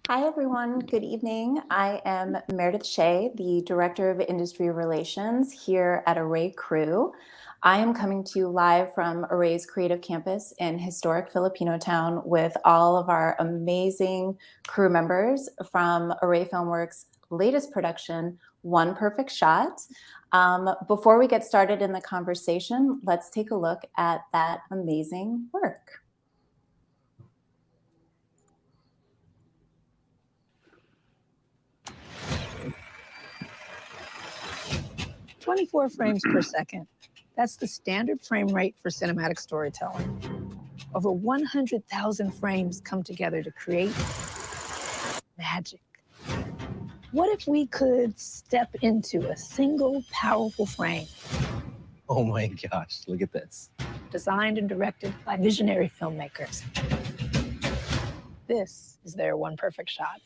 Hi, everyone. Good evening. I am Meredith Shea, the Director of Industry Relations here at Array Crew. I am coming to you live from Array's Creative Campus in historic Filipino town with all of our amazing crew members from Array Filmworks' latest production, One Perfect Shot. Before we get started in the conversation, let's take a look at that amazing work. 24 frames per second. That's the standard frame rate for cinematic storytelling. Over 100,000 frames come together to create magic. What if we could step into a single powerful frame? Oh my gosh, look at this. Designed and directed by visionary filmmakers. This is their One Perfect Shot.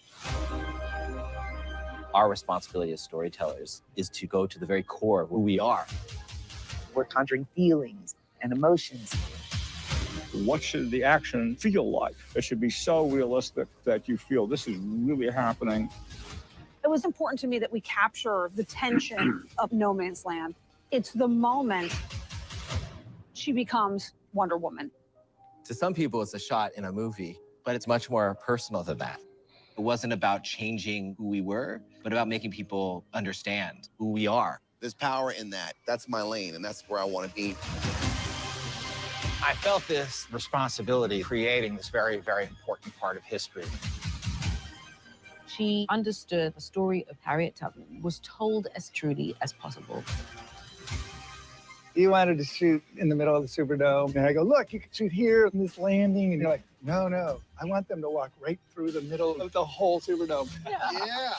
Our responsibility as storytellers is to go to the very core of who we are. We're conjuring feelings and emotions. What should the action feel like? It should be so realistic that you feel this is really happening. It was important to me that we capture the tension of No Man's Land. It's the moment she becomes Wonder Woman. To some people, it's a shot in a movie, but it's much more personal than that. It wasn't about changing who we were, but about making people understand who we are. There's power in that. That's my lane, and that's where I want to be. I felt this responsibility creating this very, very important part of history. She understood the story of Harriet Tubman was told as truly as possible. You wanted to shoot in the middle of the Superdome. And I go, look, you can shoot here in this landing. And you're like, no, I want them to walk right through the middle of the whole Superdome. Yeah.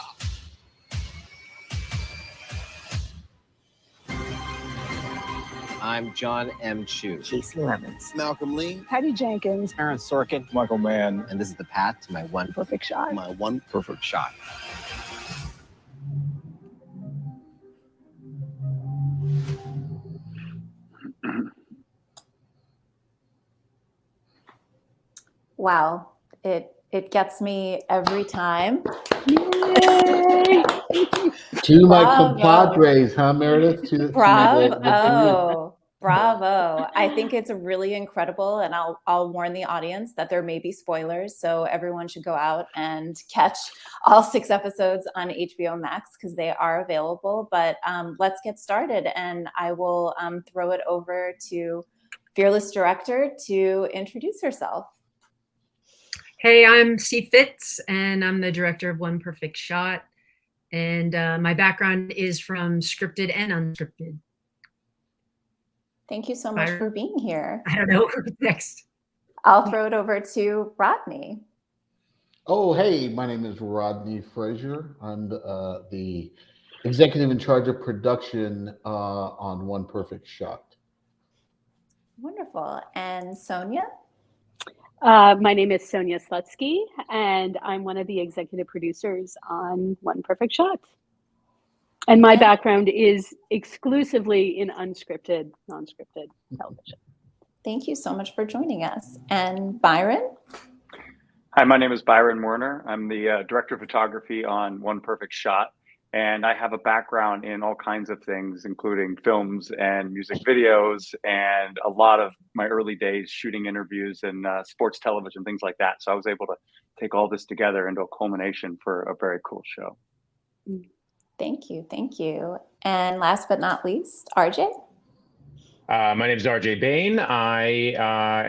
I'm Jon M. Casey Lemmons. Malcolm Lee. Patty Jenkins. Aaron Sorkin. Michael Mann. And this is the path to my one Perfect Shot. My One Perfect Shot. Wow, it gets me every time. To my compadres, huh, Meredith? Bravo. I think it's really incredible, and I'll warn the audience that there may be spoilers, so everyone should go out and catch all 6 episodes on HBO Max because they are available. But let's get started, and I will throw it over to Fearless Director to introduce herself. Hey, I'm FITZ, and I'm the director of One Perfect Shot. And my background is from scripted and unscripted. Thank you so much for being here. I don't know who's next. I'll throw it over to Rodney. Oh, hey, my name is Rodney FRAZIER. I'm the executive in charge of production on One Perfect Shot. Wonderful. And Sonia? My name is Sonia SLUTSKY, and I'm one of the executive producers on One Perfect Shot. And my background is exclusively in unscripted, non-scripted television. Thank you so much for joining us. And BYRON? Hi, my name is BYRON Werner. I'm the director of photography on One Perfect Shot. And I have a background in all kinds of things, including films and music videos, and a lot of my early days shooting interviews and sports television, things like that. So I was able to take all this together into a culmination for a very cool show. Thank you. And last but not least, RJ? My name is RJ BAIN. I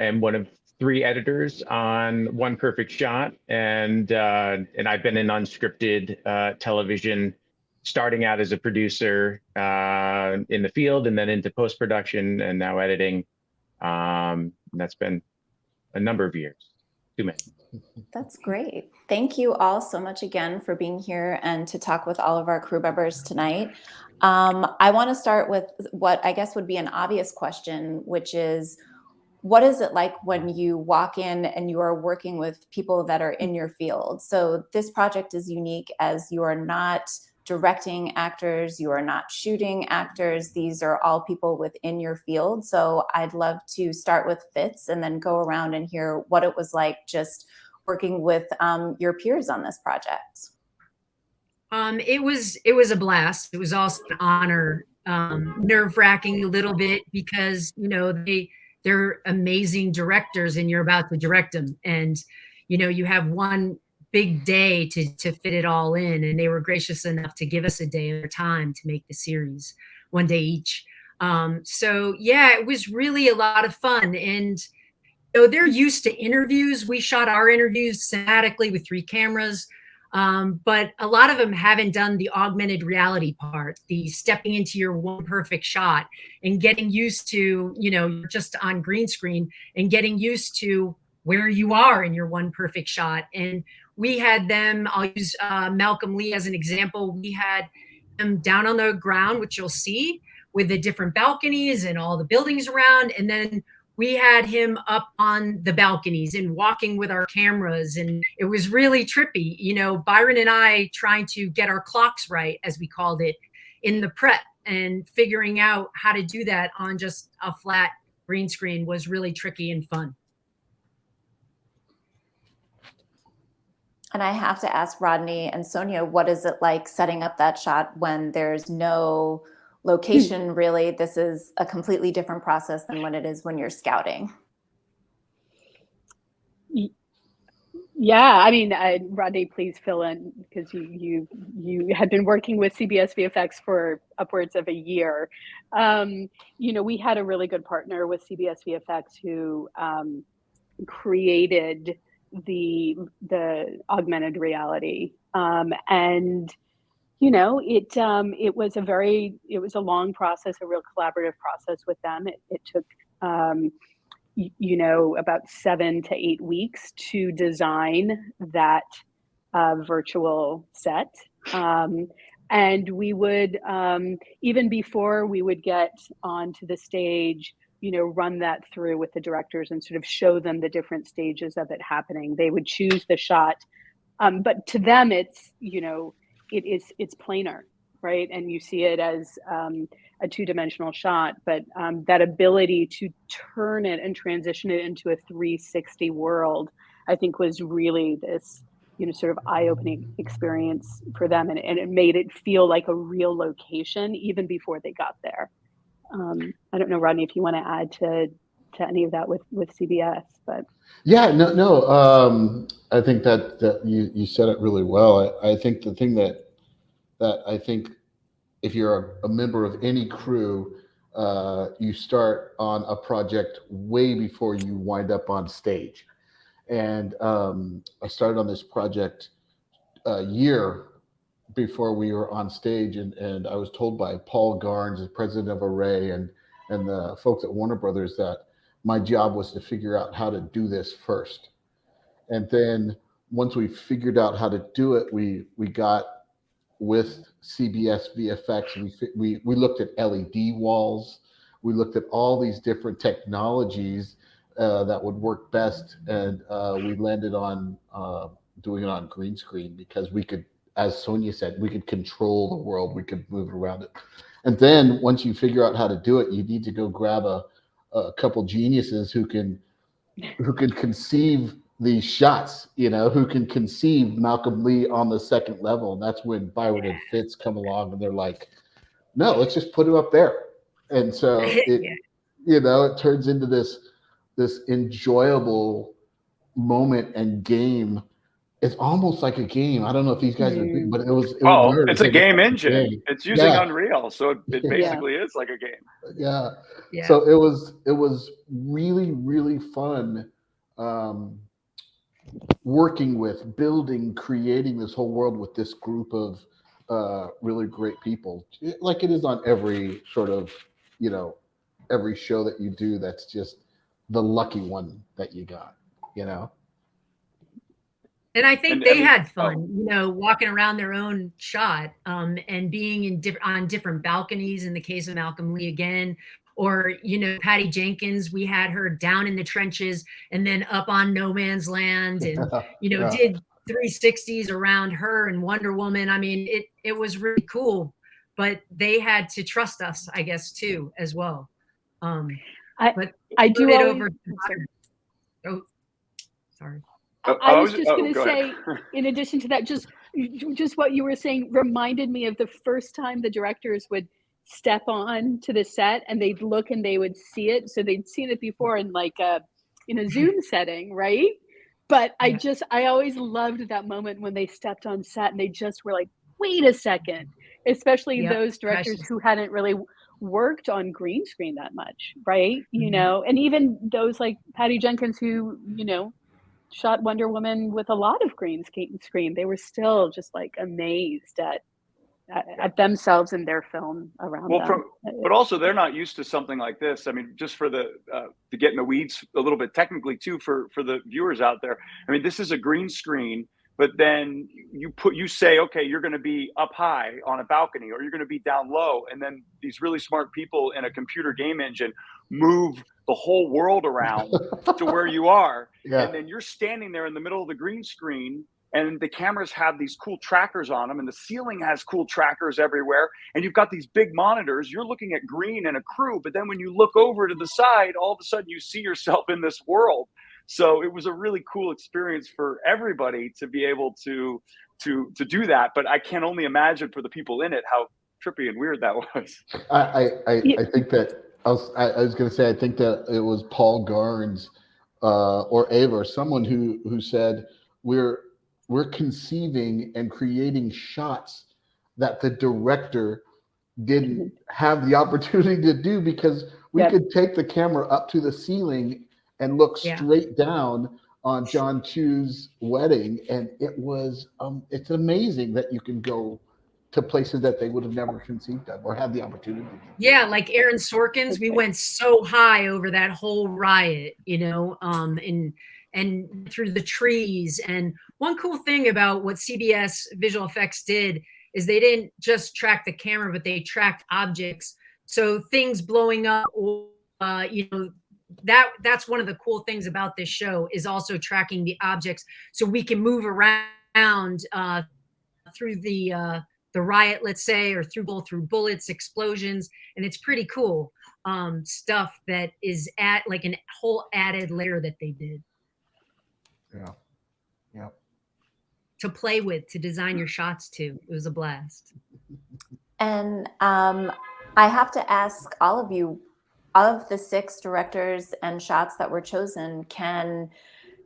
am one of 3 editors on One Perfect Shot, and I've been in unscripted television, starting out as a producer in the field and then into post-production and now editing. That's been a number of years, too many. That's great. Thank you all so much again for being here and to talk with all of our crew members tonight. I want to start with what I guess would be an obvious question, which is, what is it like when you walk in and you are working with people that are in your field? So this project is unique as you are not directing actors, you are not shooting actors. These are all people within your field. So I'd love to start with FITZ and then go around and hear what it was like just working with your peers on this project? It was a blast. It was also an honor, nerve-wracking a little bit because, you know, they're amazing directors and you're about to direct them. And, you know, you have one big day to fit it all in. And they were gracious enough to give us a day of their time to make the series, one day each. So yeah, it was really a lot of fun. And so they're used to interviews. We shot our interviews cinematically with 3 cameras. But a lot of them haven't done the augmented reality part, the stepping into your one perfect shot and getting used to, you know, just on green screen and getting used to where you are in your one perfect shot. And we had them, I'll use Malcolm Lee as an example. We had them down on the ground, which you'll see with the different balconies and all the buildings around. And then we had him up on the balconies and walking with our cameras. And it was really trippy. You know, Byron and I trying to get our clocks right, as we called it, in the prep, and figuring out how to do that on just a flat green screen was really tricky and fun. And I have to ask Rodney and Sonia, what is it like setting up that shot when there's no location, really? This is a completely different process than what it is when you're scouting. Yeah, I mean, Rodney, please fill in, because you had been working with CBS VFX for upwards of a year. You know, we had a really good partner with CBS VFX who created the augmented reality, and you know, it was a long process, a real collaborative process with them. It took you know, about 7 to 8 weeks to design that virtual set. And we would, even before we would get onto the stage, you know, run that through with the directors and sort of show them the different stages of it happening. They would choose the shot. But to them, it's, you know, it's planar, right? And you see it as a 2-dimensional shot, but that ability to turn it and transition it into a 360 world, I think was really this, you know, sort of eye-opening experience for them. And it made it feel like a real location even before they got there. I don't know, Rodney, if you want to add to any of that with CBS, but. Yeah, no. I think that you said it really well. I think the thing that I think, if you're a member of any crew, you start on a project way before you wind up on stage. And I started on this project a year before we were on stage, and I was told by Paul Garnes, the president of Array, and the folks at Warner Brothers, that my job was to figure out how to do this first. And then once we figured out how to do it, we got with CBS VFX, we looked at LED walls, we looked at all these different technologies that would work best, and we landed on doing it on green screen, because we could, as Sonia said, we could control the world, we could move around it. And then once you figure out how to do it, you need to go grab a couple geniuses who can conceive these shots, you know, who can conceive Malcolm Lee on the second level. And that's when BYRON and FITZ come along, and they're like, no, let's just put him up there. And so it, you know, it turns into this enjoyable moment and game. It's almost like a game. I don't know if these guys are, but it was it's a game engine. It's using Unreal, so it basically is like a game. Yeah. So it was really, really fun working with, building, creating this whole world with this group of really great people, like it is on every sort of, you know, every show that you do. That's just the lucky one that you got, you know. And I think they had fun, you know, walking around their own shot, and being in on different balconies. In the case of Malcolm Lee again, or, you know, Patty Jenkins, we had her down in the trenches and then up on No Man's Land, and you know, did 360s around her and Wonder Woman. I mean, it was really cool, but they had to trust us, I guess, too, as well. I do it always, over. Oh, sorry. I was just going to go say, ahead. in addition to that, just what you were saying reminded me of the first time the directors would step on to the set and they'd look and they would see it. So they'd seen it before in like in a Zoom setting, right? But I always loved that moment when they stepped on set and they just were like, wait a second, especially those directors who hadn't really worked on green screen that much, right? You know, and even those like Patty Jenkins who, you know, shot Wonder Woman with a lot of green screen. They were still just like amazed at themselves and their film around them. But also they're not used to something like this. I mean, just for the to get in the weeds a little bit technically too for the viewers out there. I mean, this is a green screen, but then you say, okay, you're going to be up high on a balcony or you're going to be down low, and then these really smart people in a computer game engine move the whole world around to where you are. Yeah. And then you're standing there in the middle of the green screen, and the cameras have these cool trackers on them, and the ceiling has cool trackers everywhere. And you've got these big monitors. You're looking at green and a crew, but then when you look over to the side, all of a sudden you see yourself in this world. So it was a really cool experience for everybody to be able to do that. But I can only imagine for the people in it how trippy and weird that was. I think that I was going to say, I think that it was Paul Garnes or Ava or someone who said we're conceiving and creating shots that the director didn't have the opportunity to do, because we could take the camera up to the ceiling and look straight down on John Chu's wedding, and it was it's amazing that you can go to places that they would have never conceived of or had the opportunity. Yeah, like Aaron Sorkin's, we went so high over that whole riot, you know, and through the trees. And one cool thing about what CBS visual effects did is they didn't just track the camera, but they tracked objects. So things blowing up, or you know, that's one of the cool things about this show, is also tracking the objects, so we can move around through the riot, let's say, or through bullets, explosions, and it's pretty cool stuff that is at like a whole added layer that they did. Yeah. To play with, to design your shots to. It was a blast. And I have to ask all of you, of the 6 directors and shots that were chosen, can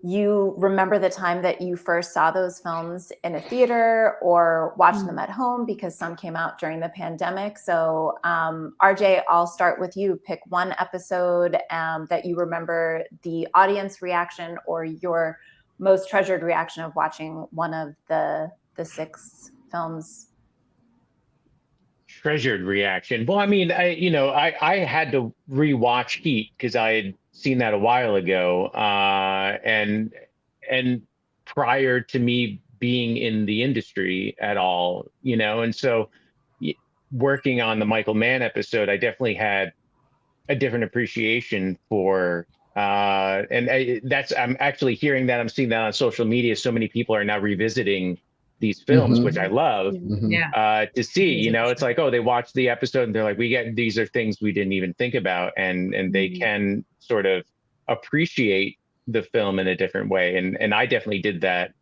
you remember the time that you first saw those films in a theater or watched them at home? Because some came out during the pandemic. So RJ, I'll start with you. Pick one episode that you remember the audience reaction or your most treasured reaction of watching one of the 6 films. Treasured reaction. Well, I mean, I had to rewatch Heat because I had seen that a while ago, and prior to me being in the industry at all, you know, and so working on the Michael Mann episode, I definitely had a different appreciation for. I'm actually hearing that, I'm seeing that on social media. So many people are now revisiting these films, which I love to see. You know, it's like, oh, they watched the episode and they're like, these are things we didn't even think about, and they can sort of appreciate the film in a different way. And I definitely did that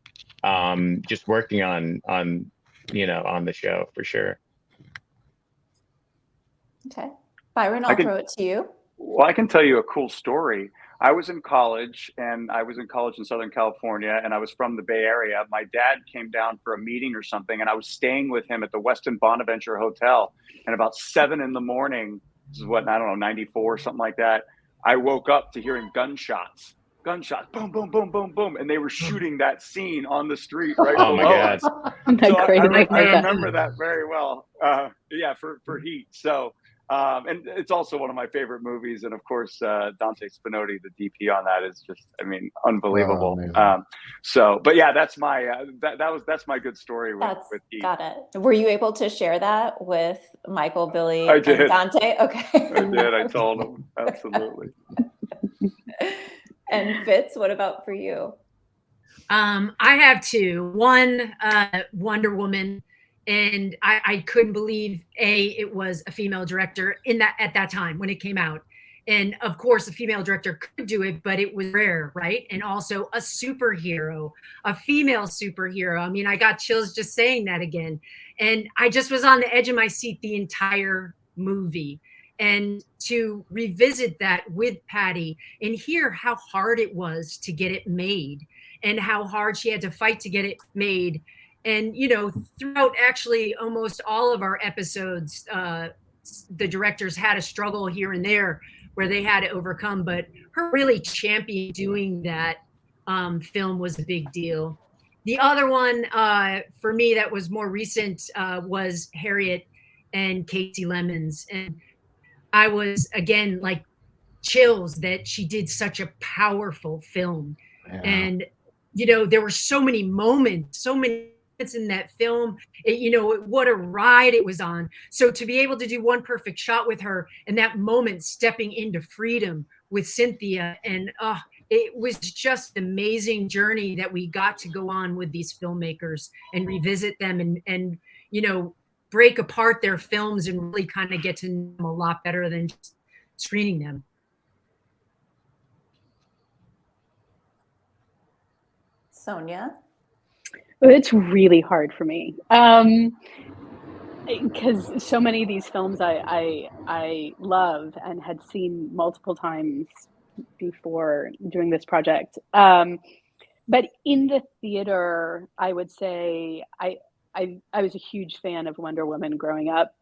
just working on the show, for sure. Okay. Byron, I'll throw it to you. Well, I can tell you a cool story. I was in college, and I was in college in Southern California, and I was from the Bay Area. My dad came down for a meeting or something, and I was staying with him at the Westin Bonaventure Hotel. And about 7 in the morning, this is what, I don't know, 94, something like that, I woke up to hearing gunshots, boom, boom, boom, boom, boom. And they were shooting that scene on the street right below us. So I remember that very well. For Heat. So, and it's also one of my favorite movies. And of course, Dante Spinotti, the DP on that, is just, I mean, unbelievable. But yeah, that's my, that's my good story with Heat. Got it. Were you able to share that with Michael, Billy, I did. and Dante? Okay. I did. I told him. Absolutely. And FITZ, what about for you? I have 2. One, Wonder Woman. And I couldn't believe it was a female director at that time when it came out. And of course, a female director could do it, but it was rare, right? And also a superhero, a female superhero. I mean, I got chills just saying that again. And I just was on the edge of my seat the entire movie. And to revisit that with Patty and hear how hard it was to get it made and how hard she had to fight to get it made. And, you know, throughout actually almost all of our episodes, the directors had a struggle here and there where they had to overcome, but her really champion doing that film was a big deal. The other one for me that was more recent was Harriet and Casey Lemmons. And I was, again, like chills that she did such a powerful film. Yeah. And, you know, there were so many moments in that film, you know, what a ride it was on. So to be able to do One Perfect Shot with her and that moment stepping into freedom with Cynthia, and it was just an amazing journey that we got to go on with these filmmakers and revisit them and you know, break apart their films and really kind of get to know them a lot better than just screening them. Sonia? It's really hard for me because so many of these films I love and had seen multiple times before doing this project. But in the theater, I would say I was a huge fan of Wonder Woman growing up.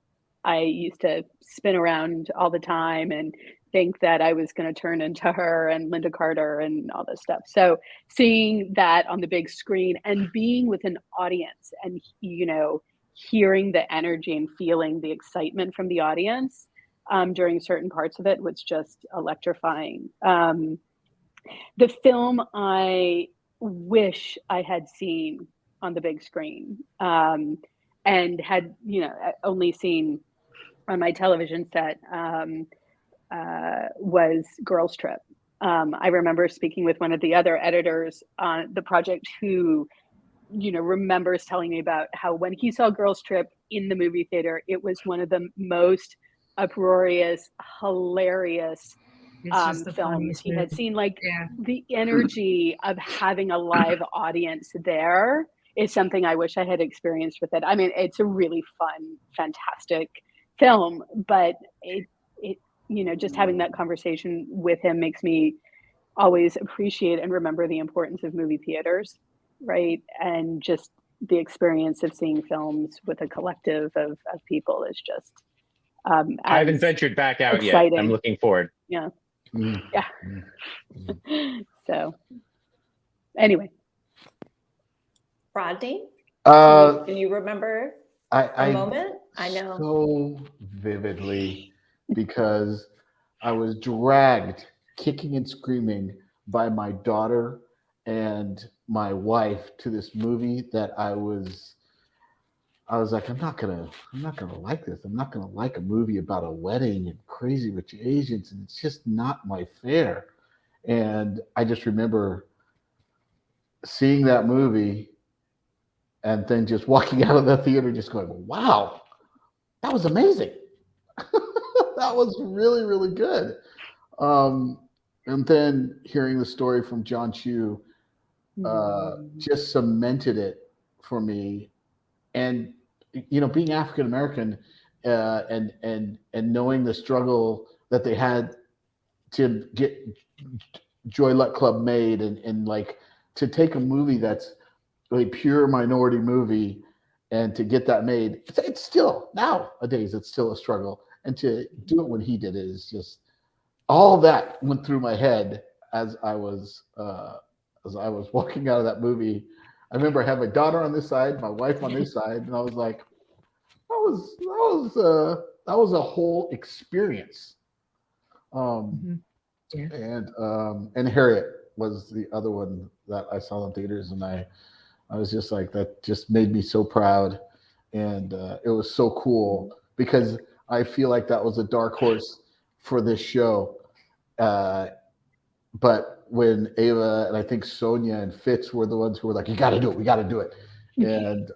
I used to spin around all the time and think that I was going to turn into her and Linda Carter and all this stuff. So seeing that on the big screen and being with an audience and, you know, hearing the energy and feeling the excitement from the audience during certain parts of it was just electrifying. The film I wish I had seen on the big screen and had, you know, only seen on my television set was Girls Trip. I remember speaking with one of the other editors on the project who, you know, remembers telling me about how when he saw Girls Trip in the movie theater, it was one of the most uproarious, hilarious films he had seen. Like the energy of having a live audience there is something I wish I had experienced with it. I mean, it's a really fun, fantastic film, but it you know, just having that conversation with him makes me always appreciate and remember the importance of movie theaters, right? And just the experience of seeing films with a collective of people is just I haven't ventured back out exciting. Yet. I'm looking forward. Yeah. Yeah. So anyway. Rodney? Can you remember a moment? I know. So vividly, because I was dragged kicking and screaming by my daughter and my wife to this movie that I was like, I'm not gonna like this. I'm not gonna like a movie about a wedding and crazy rich Asians, and it's just not my fare. And I just remember seeing that movie and then just walking out of the theater just going, wow, that was amazing. That was really, really good. And then hearing the story from John Chu just cemented it for me. And, you know, being African American and knowing the struggle that they had to get Joy Luck Club made and like to take a movie that's a pure minority movie and to get that made, it's still nowadays, it's still a struggle. And to do it when he did it is just, all that went through my head as I was walking out of that movie. I remember I had my daughter on this side, my wife on this side, and I was like, that was a whole experience. And Harriet was the other one that I saw in theaters, and I was just like, that just made me so proud, and it was so cool because I feel like that was a dark horse for this show. But when Ava and I think Sonia and FITZ were the ones who were like, you got to do it, we got to do it. And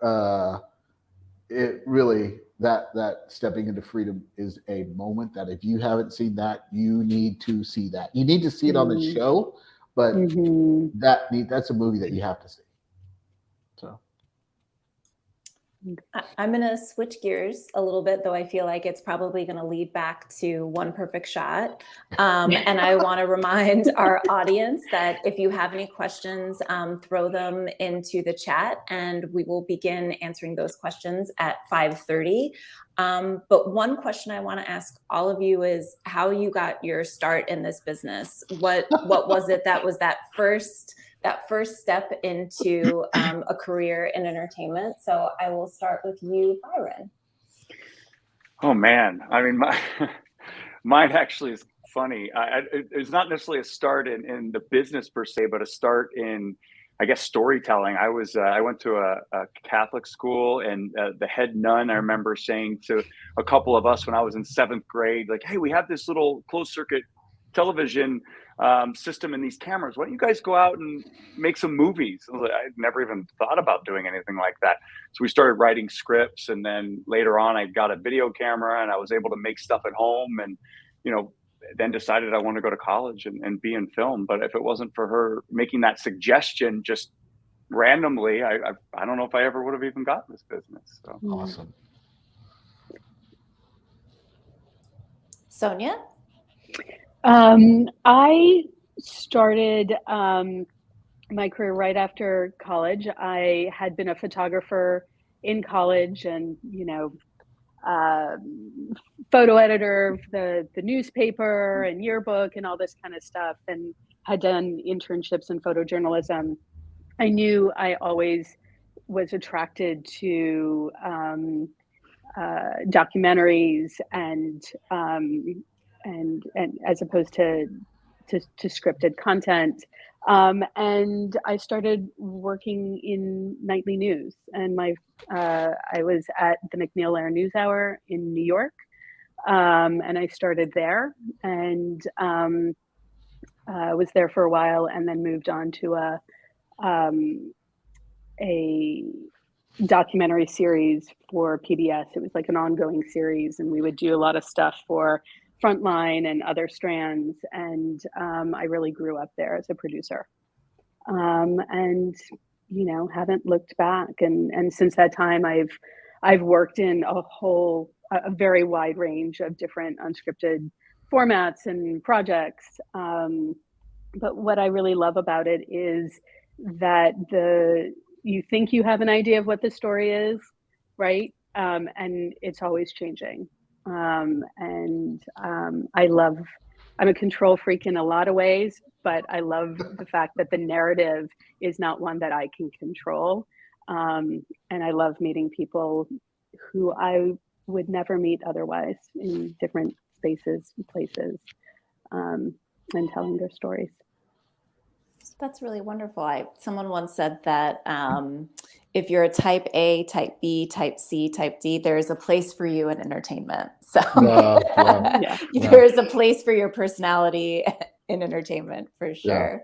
it really that stepping into freedom is a moment that if you haven't seen that, you need to see that. You need to see it on the show, but that's a movie that you have to see. So I'm going to switch gears a little bit, though I feel like it's probably going to lead back to One Perfect Shot. And I want to remind our audience that if you have any questions, throw them into the chat and we will begin answering those questions at 5:30. But one question I want to ask all of you is how you got your start in this business. What was it that was that first step into a career in entertainment? So I will start with you, Byron. Oh man, I mean, mine actually is funny. It's not necessarily a start in the business per se, but a start in, I guess, storytelling. I went to a Catholic school, and the head nun, I remember saying to a couple of us when I was in 7th grade, like, "Hey, we have this little closed circuit television system and these cameras. Why don't you guys go out and make some movies?" I'd never even thought about doing anything like that. So we started writing scripts, and then later on, I got a video camera, and I was able to make stuff at home, and then decided I wanted to go to college and be in film. But if it wasn't for her making that suggestion just randomly, I don't know if I ever would have even gotten this business. So awesome. Sonia? I started my career right after college. I had been a photographer in college, and photo editor of the newspaper and yearbook and all this kind of stuff, and had done internships in photojournalism. I knew I always was attracted to documentaries and as opposed to scripted content. And I started working in nightly news, and I was at the McNeil Air NewsHour in New York, and I started there, and was there for a while, and then moved on to a documentary series for PBS. It was like an ongoing series, and we would do a lot of stuff for Frontline and other strands, and I really grew up there as a producer, and haven't looked back. And since that time, I've worked in a very wide range of different unscripted formats and projects. But what I really love about it is that you think you have an idea of what the story is, right? And it's always changing. I'm a control freak in a lot of ways, but I love the fact that the narrative is not one that I can control. And I love meeting people who I would never meet otherwise in different spaces and places, and telling their stories. That's really wonderful. Someone once said that if you're a type A, type B, type C, type D, there is a place for you in entertainment. So there is a place for your personality in entertainment for sure.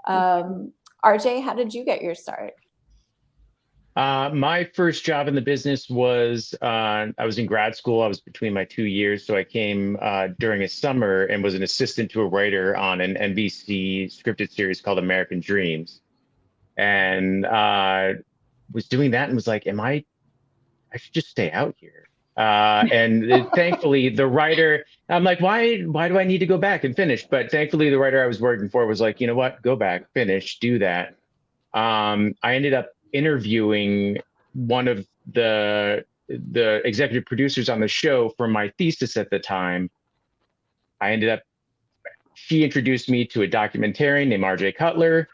RJ, how did you get your start? My first job in the business was, I was in grad school. I was between my 2 years. So I came during a summer and was an assistant to a writer on an NBC scripted series called American Dreams. And was doing that and was like, I should just stay out here. And thankfully the writer, I'm like, why do I need to go back and finish? But thankfully the writer I was working for was like, you know what, go back, finish, do that. I ended up interviewing one of the executive producers on the show for my thesis at the time. She introduced me to a documentarian named RJ Cutler,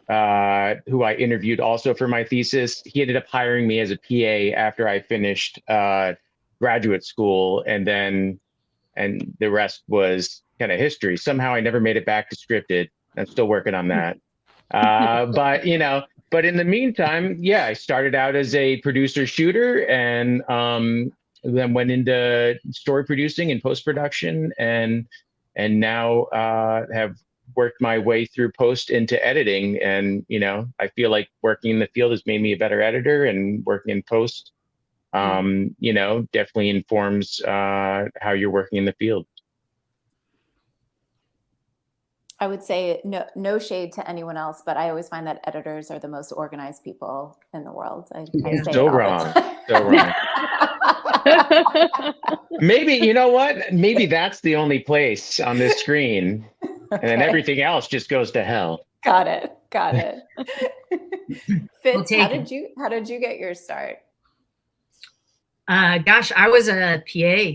who I interviewed also for my thesis. He ended up hiring me as a PA after I finished graduate school, and the rest was kind of history. Somehow I never made it back to scripted. I'm still working on that. But in the meantime, I started out as a producer shooter, and then went into story producing and post-production, and now have worked my way through post into editing. And I feel like working in the field has made me a better editor, and working in post you know, definitely informs how you're working in the field. I would say no shade to anyone else, but I always find that editors are the most organized people in the world. I say So it all wrong. the time. So wrong. Maybe, you know what? Maybe that's the only place on this screen. And then everything else just goes to hell. Got it. Got it. Fitz, take how did you get your start? Gosh, I was a PA.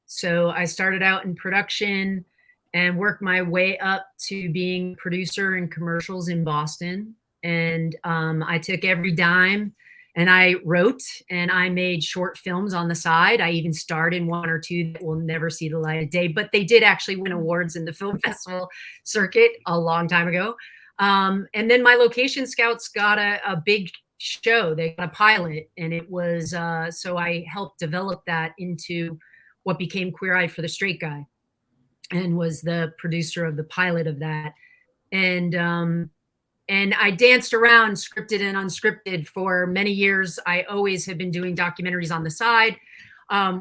So I started out in production and worked my way up to being producer in commercials in Boston. And I took every dime and I wrote and I made short films on the side. I even starred in one or two that will never see the light of day, but they did actually win awards in the film festival circuit a long time ago. And then my location scouts got a big show. They got a pilot, and it was so I helped develop that into what became Queer Eye for the Straight Guy, and was the producer of the pilot of that. And I danced around scripted and unscripted for many years. I always have been doing documentaries on the side.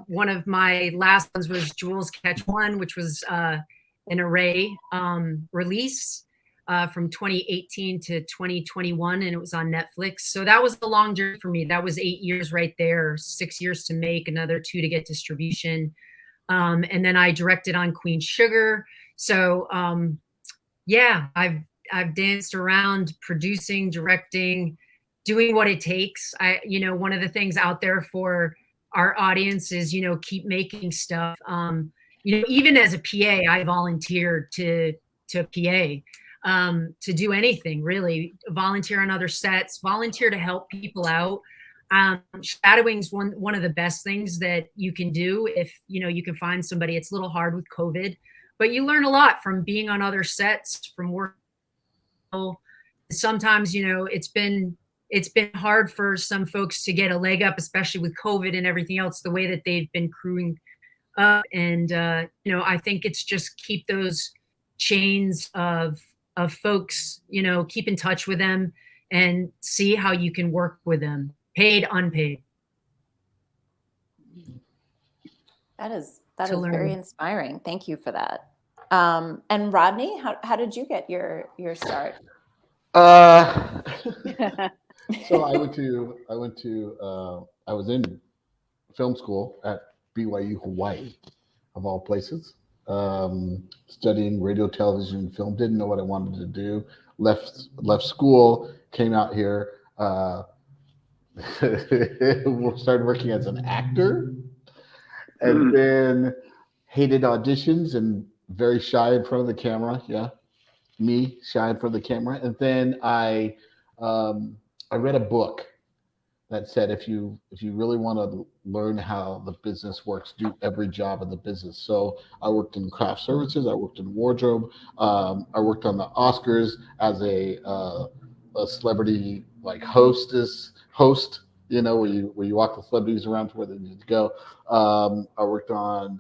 One of my last ones was Jules Catch One, which was an Array release. From 2018 to 2021, and it was on Netflix. So that was a long journey for me. That was 8 years right there, 6 years to make, another 2 to get distribution. And then I directed on Queen Sugar. So yeah, I've danced around producing, directing, doing what it takes. You know, one of the things out there for our audience is, you know, keep making stuff. You know, even as a PA, I volunteered to PA. To do anything really, volunteer on other sets, volunteer to help people out. Shadowing's one of the best things that you can do if, you know, you can find somebody. It's a little hard with COVID, but you learn a lot from being on other sets, from work. Sometimes, you know, it's been hard for some folks to get a leg up, especially with COVID and everything else, the way that they've been crewing up. And, you know, I think it's just keep those chains of folks, you know, keep in touch with them and see how you can work with them, paid, unpaid. That is very inspiring. Thank you for that. And Rodney, how did you get your start? So I was in film school at BYU Hawaii, of all places. Studying radio, television, and film. Didn't know what I wanted to do. Left school. Came out here. Started working as an actor, and then hated auditions and very shy in front of the camera. Yeah, me shy in front of the camera. And then I read a book that said if you really want to learn how the business works, do every job in the business. So I worked in craft services, I worked in wardrobe, I worked on the Oscars as a celebrity like host, you know, where you walk the celebrities around to where they need to go. I worked on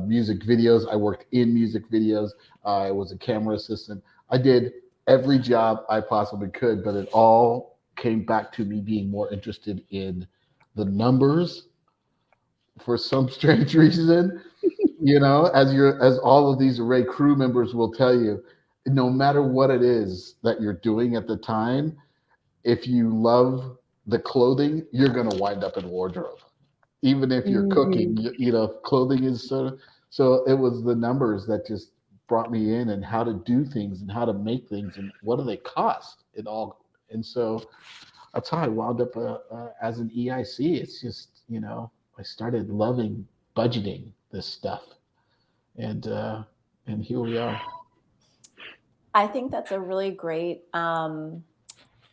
music videos. I worked in music videos. I was a camera assistant. I did every job I possibly could, but it all came back to me being more interested in the numbers for some strange reason. You know, as all of these Array crew members will tell you, no matter what it is that you're doing at the time, if you love the clothing, you're going to wind up in wardrobe. Even if you're cooking, you know, clothing is so it was the numbers that just brought me in, and how to do things and how to make things and what do they cost and all. And so that's how I wound up as an EIC. It's just, you know, I started loving budgeting this stuff, and here we are. I think that's a really great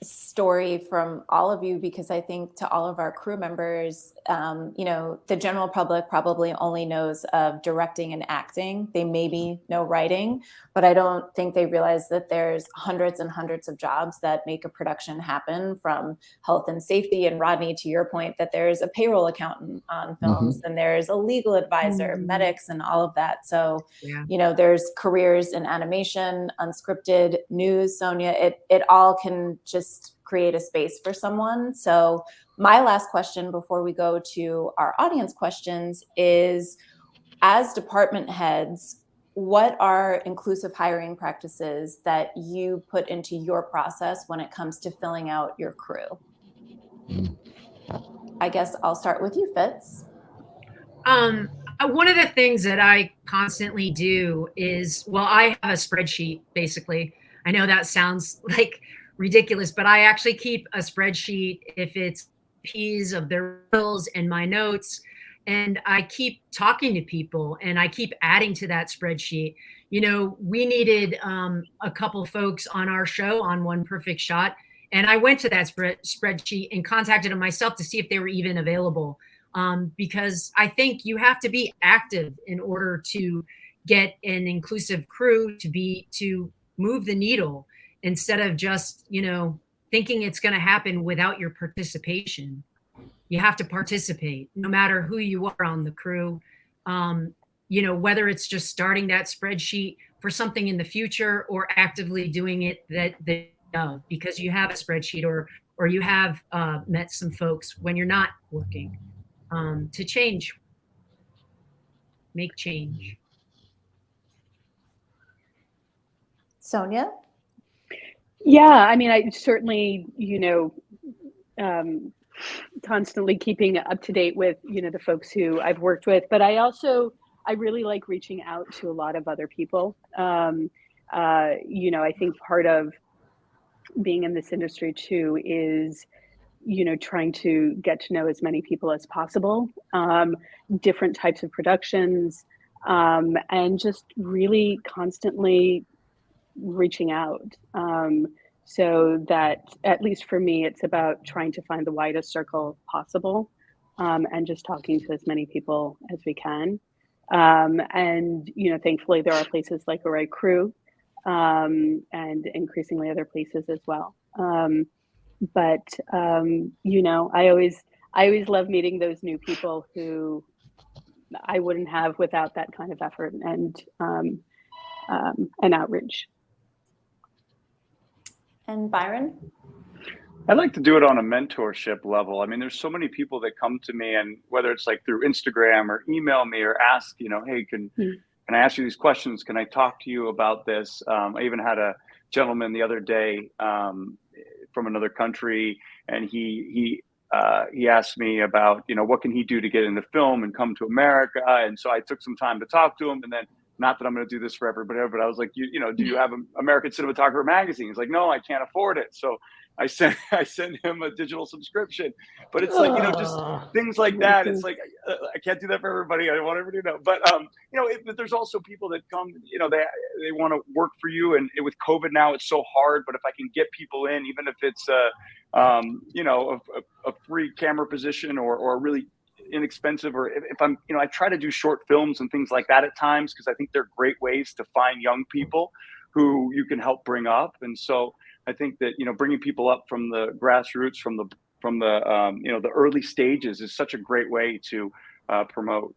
story from all of you, because I think to all of our crew members, you know, the general public probably only knows of directing and acting. They maybe know writing, but I don't think they realize that there's hundreds and hundreds of jobs that make a production happen, from health and safety. And Rodney, to your point, that there's a payroll accountant on films, and there's a legal advisor, medics, and all of that. So, you know, there's careers in animation, unscripted, news, Sonia, it all can just create a space for someone. So my last question before we go to our audience questions is, as department heads, what are inclusive hiring practices that you put into your process when it comes to filling out your crew? I guess I'll start with you, Fitz. One of the things that I constantly do is, well, I have a spreadsheet, basically. I know that sounds like ridiculous, but I actually keep a spreadsheet if it's P's of their bills and my notes. And I keep talking to people and I keep adding to that spreadsheet. You know, we needed a couple folks on our show on One Perfect Shot. And I went to that spreadsheet and contacted them myself to see if they were even available. Because I think you have to be active in order to get an inclusive crew to move the needle, instead of just, you know, thinking it's going to happen without your participation. You have to participate no matter who you are on the crew. You know, whether it's just starting that spreadsheet for something in the future or actively doing it because you have a spreadsheet or you have met some folks when you're not working. To change, make change. Sonia? Yeah, I mean, I certainly, you know, constantly keeping up to date with, you know, the folks who I've worked with, but I really like reaching out to a lot of other people. You know, I think part of being in this industry too is, you know, trying to get to know as many people as possible, different types of productions, and just really constantly reaching out. So that, at least for me, it's about trying to find the widest circle possible, and just talking to as many people as we can. And, you know, thankfully there are places like Array Crew, and increasingly other places as well. But you know, I always love meeting those new people who I wouldn't have without that kind of effort and outreach. And Byron? I'd like to do it on a mentorship level. I mean, there's so many people that come to me, and whether it's like through Instagram or email me or ask, you know, hey, can I ask you these questions? Can I talk to you about this? I even had a gentleman the other day from another country, and he asked me about, you know, what can he do to get into film and come to America. And so I took some time to talk to him, and then, not that I'm going to do this for everybody, but I was like, you know, do you have an American Cinematographer magazine? He's like, no, I can't afford it. So I sent him a digital subscription. But it's like, you know, just things like that. It's like, I can't do that for everybody. I want everybody to know. But, you know, there's also people that come, you know, they want to work for you. And with COVID now, it's so hard. But if I can get people in, even if it's, you know, a free camera position or a really inexpensive, or if I'm, you know, I try to do short films and things like that at times, because I think they're great ways to find young people who you can help bring up. And so I think that, you know, bringing people up from the grassroots, from the you know, the early stages is such a great way to promote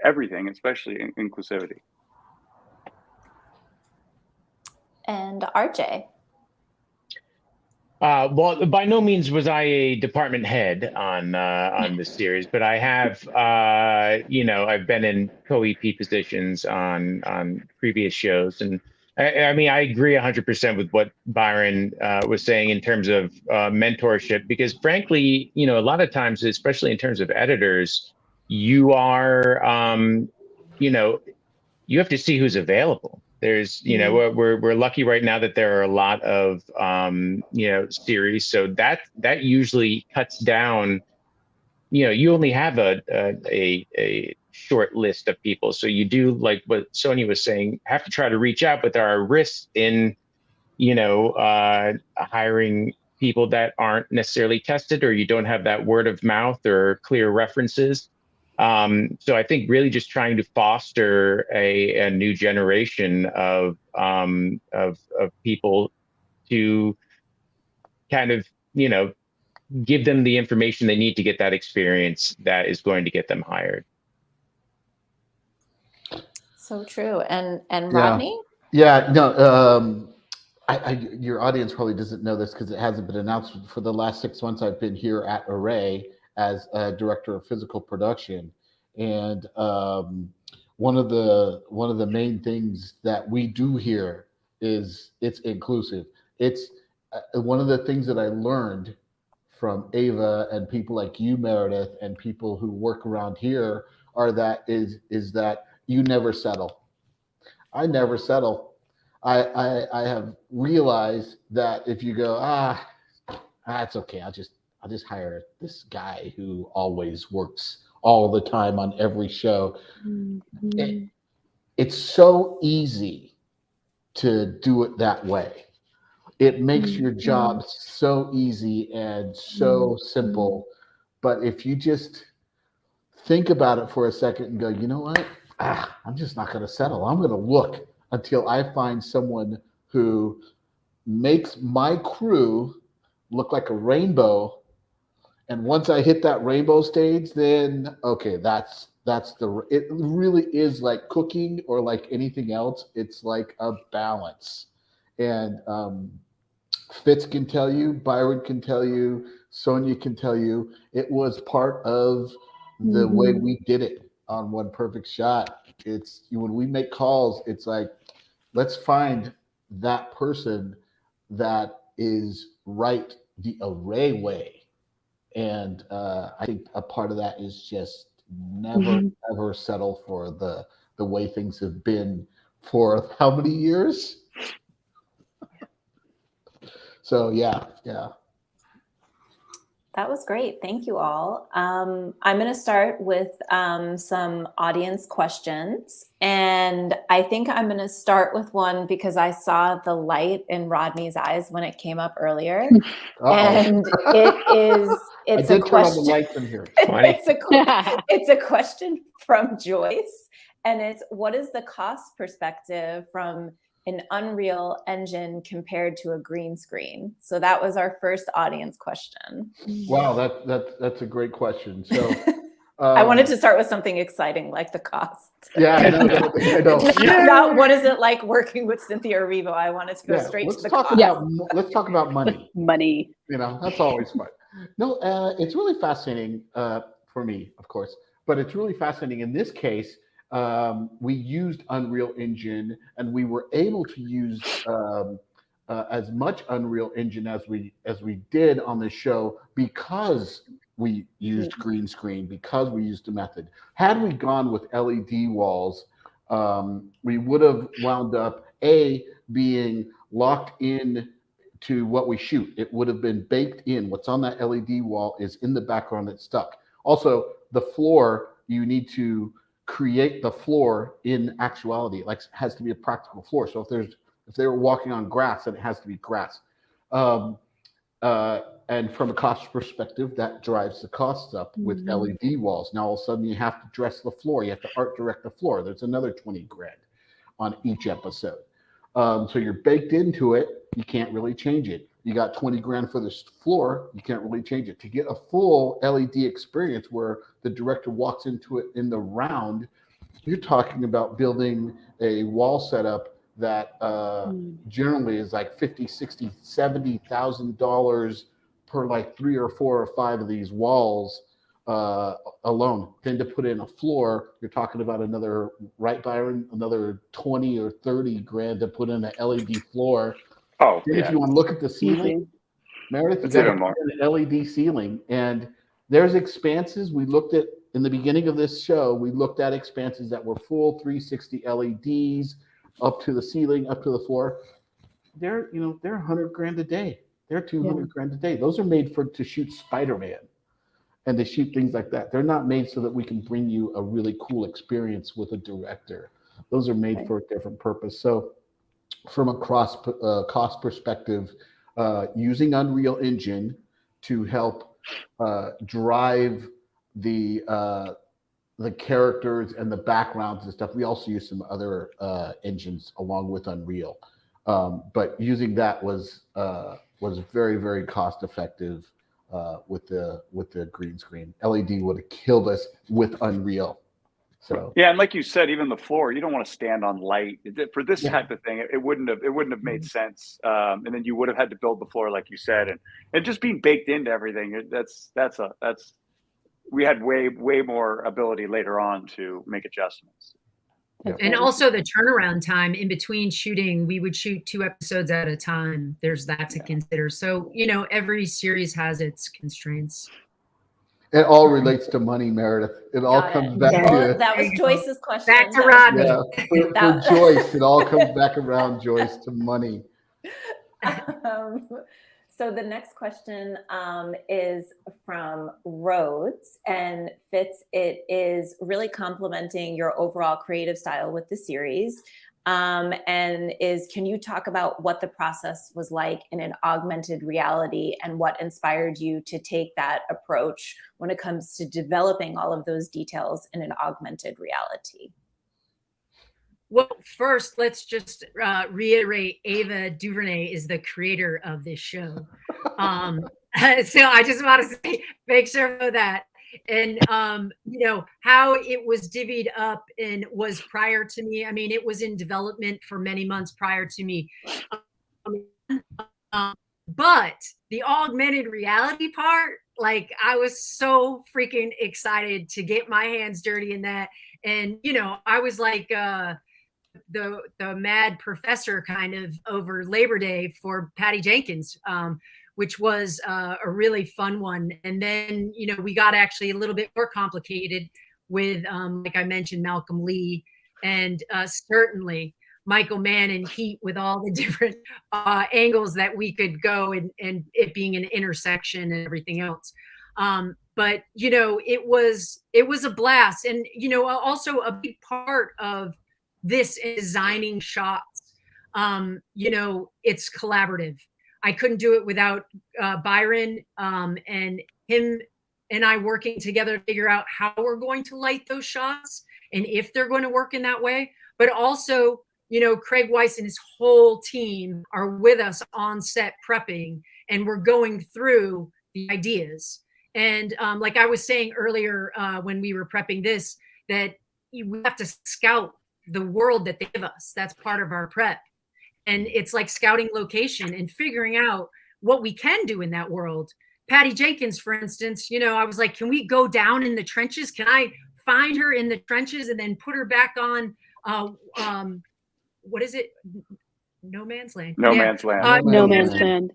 everything, especially inclusivity. And RJ? Well, by no means was I a department head on this series, but I have, you know, I've been in co-EP positions on previous shows, and I mean, I agree 100% with what Byron was saying in terms of mentorship, because frankly, you know, a lot of times, especially in terms of editors, you are, you know, you have to see who's available. There's, you know, we're lucky right now that there are a lot of, you know, series. So that usually cuts down, you know, you only have a short list of people. So you do, like what Sonia was saying, have to try to reach out, but there are risks in, you know, hiring people that aren't necessarily tested, or you don't have that word of mouth or clear references. So I think really just trying to foster a new generation of people to kind of, you know, give them the information they need to get that experience that is going to get them hired. So true. And Rodney? Yeah, no, your audience probably doesn't know this because it hasn't been announced. For the last 6 months, I've been here at Array as a director of physical production, and one of the main things that we do here is it's inclusive. It's one of the things that I learned from Ava and people like you, Meredith, and people who work around here is that you never settle. I never settle. I have realized that if you go, it's okay, I'll just hire this guy who always works all the time on every show. It's so easy to do it that way. It makes your job so easy and so simple. But if you just think about it for a second and go, you know what? I'm just not going to settle. I'm going to look until I find someone who makes my crew look like a rainbow. And once I hit that rainbow stage, then okay, it really is like cooking or like anything else. It's like a balance. And FITZ can tell you, BYRON can tell you, SONIA can tell you, it was part of the way we did it on One Perfect Shot. It's when we make calls, it's like, let's find that person that is right the Array way. And I think a part of that is just never ever settle for the way things have been for how many years? So yeah. That was great. Thank you all. I'm going to start with some audience questions. And I think I'm going to start with one because I saw the light in Rodney's eyes when it came up earlier. And it's I a did turn on the question. lights in here. It's a question from Joyce. And it's, what is the cost perspective from an Unreal Engine compared to a green screen? So that was our first audience question. Wow, that's a great question. So I wanted to start with something exciting like the cost. Yeah, I know. Not what is it like working with Cynthia Erivo. I wanted to go straight to the cost. Let's talk about money. Money. You know, that's always fun. No, it's really fascinating for me, of course, but it's really fascinating in this case. We used Unreal Engine, and we were able to use as much Unreal Engine as we did on the show because we used green screen, because we used a method. Had we gone with LED walls, we would have wound up being locked in to what we shoot. It would have been baked in. What's on that LED wall is in the background that's stuck. Also, the floor, you need to create the floor in actuality. Like, it has to be a practical floor. So if they were walking on grass, then it has to be grass. And from a cost perspective, that drives the costs up with LED walls. Now all of a sudden you have to dress the floor. You have to art direct the floor. There's another 20 grand on each episode. So you're baked into it. You can't really change it. You got 20 grand for this floor. You can't really change it. To get a full LED experience where the director walks into it in the round, you're talking about building a wall setup that generally is like $50,000, $60,000, $70,000 per like 3 or 4 or 5 of these walls alone. Then to put in a floor, you're talking about another, right, BYRON, another 20 or 30 grand to put in an LED floor. Oh, then if you want to look at the ceiling, Meredith, you got an LED ceiling, and there's expanses. We looked at in the beginning of this show. We looked at expanses that were full 360 LEDs up to the ceiling, up to the floor. They're 100 grand a day. They're 200 grand a day. Those are made to shoot Spider-Man and to shoot things like that. They're not made so that we can bring you a really cool experience with a director. Those are made for a different purpose. So from a cost perspective, using Unreal Engine to help drive the characters and the backgrounds and stuff. We also use some other engines along with Unreal, but using that was very, very cost effective with the green screen. LED would have killed us with Unreal. So yeah, and like you said, even the floor, you don't want to stand on light for this yeah. type of thing. It wouldn't have made sense. And then you would have had to build the floor, like you said, and just being baked into everything. That's we had way more ability later on to make adjustments. And also the turnaround time in between shooting, we would shoot 2 episodes at a time. There's that to consider. So, you know, every series has its constraints. It all relates to money, Meredith. It all comes back to that was Joyce's question. Back to Rodney. Yeah, for Joyce, it all comes back around, Joyce, to money. So the next question is from Rhodes, and FITZ. It is really complimenting your overall creative style with the series, and can you talk about what the process was like in an augmented reality and what inspired you to take that approach when it comes to developing all of those details in an augmented reality? Well, first, let's just reiterate, Ava DuVernay is the creator of this show. So I just want to say, make sure of that. And, you know, how it was divvied up and was prior to me. I mean, it was in development for many months prior to me. But the augmented reality part, like, I was so freaking excited to get my hands dirty in that. And, you know, I was like, the mad professor kind of over Labor Day for Patty Jenkins, which was a really fun one. And then, you know, we got actually a little bit more complicated with, like I mentioned, Malcolm Lee, and certainly Michael Mann and Heat, with all the different angles that we could go, and it being an intersection and everything else. But, you know, it was a blast. And, you know, also a big part of this designing shots, you know, it's collaborative. I couldn't do it without BYRON and him and I working together to figure out how we're going to light those shots and if they're going to work in that way. But also, you know, Craig Weiss and his whole team are with us on set prepping, and we're going through the ideas. And like I was saying earlier when we were prepping this, that we have to scout the world that they give us. That's part of our prep. And it's like scouting location and figuring out what we can do in that world. Patty Jenkins, for instance, you know, I was like, can we go down in the trenches? Can I find her in the trenches and then put her back on, what is it? No Man's Land. No Man's Land. No Man's Land.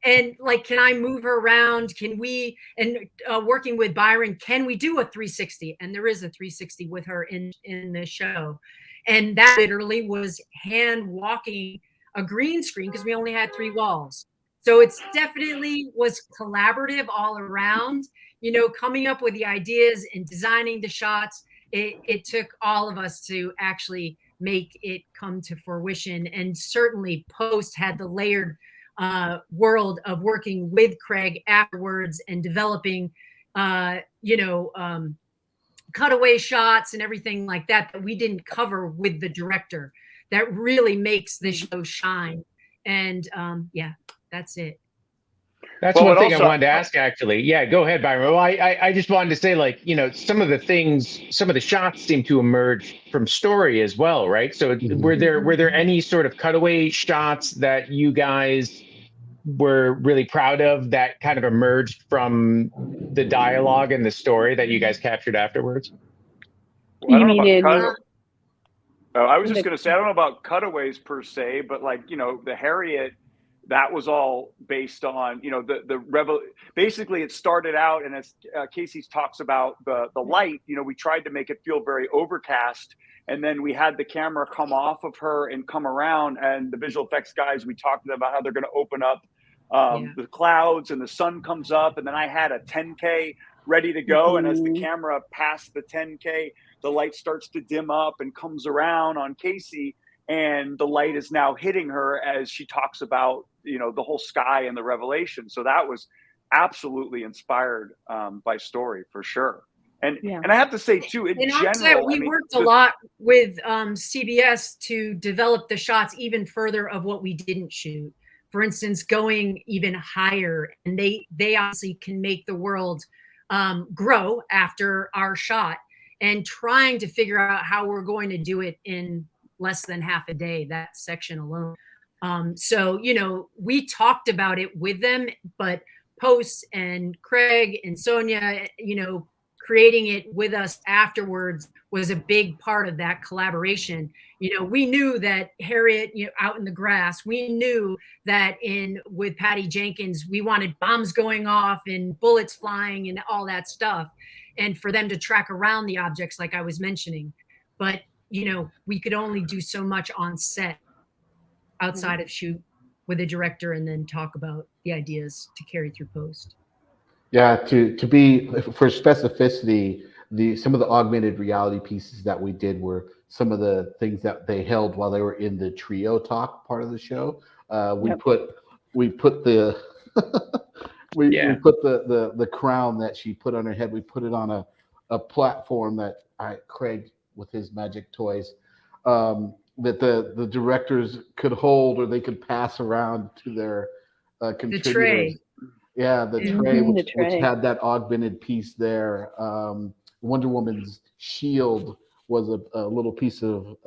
And like, can I move her around? Can we, and working with BYRON, can we do a 360? And there is a 360 with her in the show. And that literally was hand walking a green screen because we only had 3 walls. So it's definitely was collaborative all around, you know, coming up with the ideas and designing the shots. It took all of us to actually make it come to fruition. And certainly post had the layered world of working with Craig afterwards and developing, you know, cutaway shots and everything like that we didn't cover with the director. That really makes the show shine. And yeah, that's it. That's one thing I wanted to ask, actually. Yeah, go ahead, BYRON. Well, I just wanted to say, like, you know, some of the shots seem to emerge from story as well, right? So were there any sort of cutaway shots that you guys were really proud of that kind of emerged from the dialogue and the story that you guys captured afterwards? Well, I was just going to say, I don't know about cutaways per se, but like, you know, the Harriet, that was all based on, you know, basically it started out, and as Casey talks about the light, you know, we tried to make it feel very overcast, and then we had the camera come off of her and come around, and the visual effects guys, we talked about how they're going to open up the clouds and the sun comes up, and then I had a 10K ready to go, and as the camera passed the 10K, the light starts to dim up and comes around on Casey, and the light is now hitting her as she talks about, you know, the whole sky and the revelation. So that was absolutely inspired by story for sure. And I have to say too, in general, we worked a lot with CBS to develop the shots even further of what we didn't shoot. For instance, going even higher, and they obviously can make the world grow after our shot. and trying to figure out how we're going to do it in less than half a day, that section alone. So, you know, we talked about it with them, but post and Craig and Sonia, you know, creating it with us afterwards was a big part of that collaboration. You know, we knew that Harriet, you know, out in the grass, we knew that with Patty Jenkins, we wanted bombs going off and bullets flying and all that stuff. And for them to track around the objects, like I was mentioning. But, you know, we could only do so much on set outside of shoot with a director and then talk about the ideas to carry through post. Yeah, to be for specificity, some of the augmented reality pieces that we did were some of the things that they held while they were in the trio talk part of the show. We put the we put the crown that she put on her head. We put it on a platform that Craig with his magic toys that the directors could hold or they could pass around to their contributors. The tray. Yeah, the tray, which had that augmented piece there. Wonder Woman's shield was a little piece of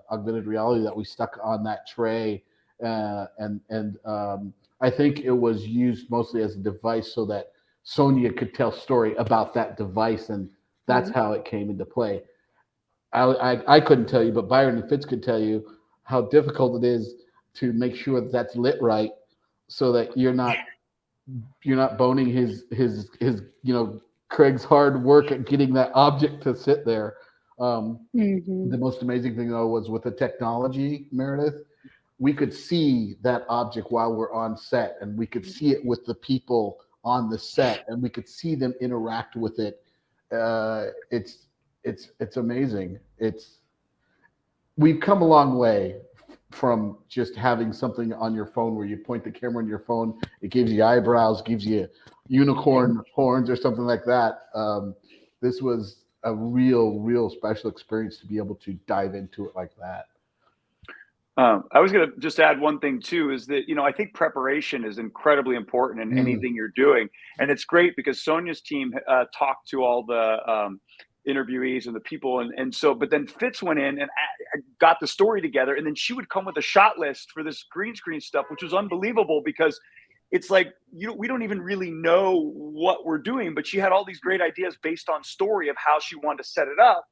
augmented reality that we stuck on that tray, and I think it was used mostly as a device so that Sonia could tell story about that device, and that's how it came into play. I couldn't tell you, but Byron and FITZ could tell you how difficult it is to make sure that that's lit right, so that you're not boning his you know, Craig's hard work at getting that object to sit there. The most amazing thing though was with the technology, Meredith, we could see that object while we're on set, and we could see it with the people on the set, and we could see them interact with it. It's amazing. We've come a long way from just having something on your phone where you point the camera on your phone, it gives you eyebrows, gives you unicorn horns or something like that. This was a real special experience to be able to dive into it like that. I was going to just add one thing too, is that, you know, I think preparation is incredibly important in anything you're doing. And it's great because Sonia's team talked to all the interviewees and the people. And so, but then FITZ went in and got the story together, and then she would come with a shot list for this green screen stuff, which was unbelievable because it's like, we don't even really know what we're doing, but she had all these great ideas based on story of how she wanted to set it up.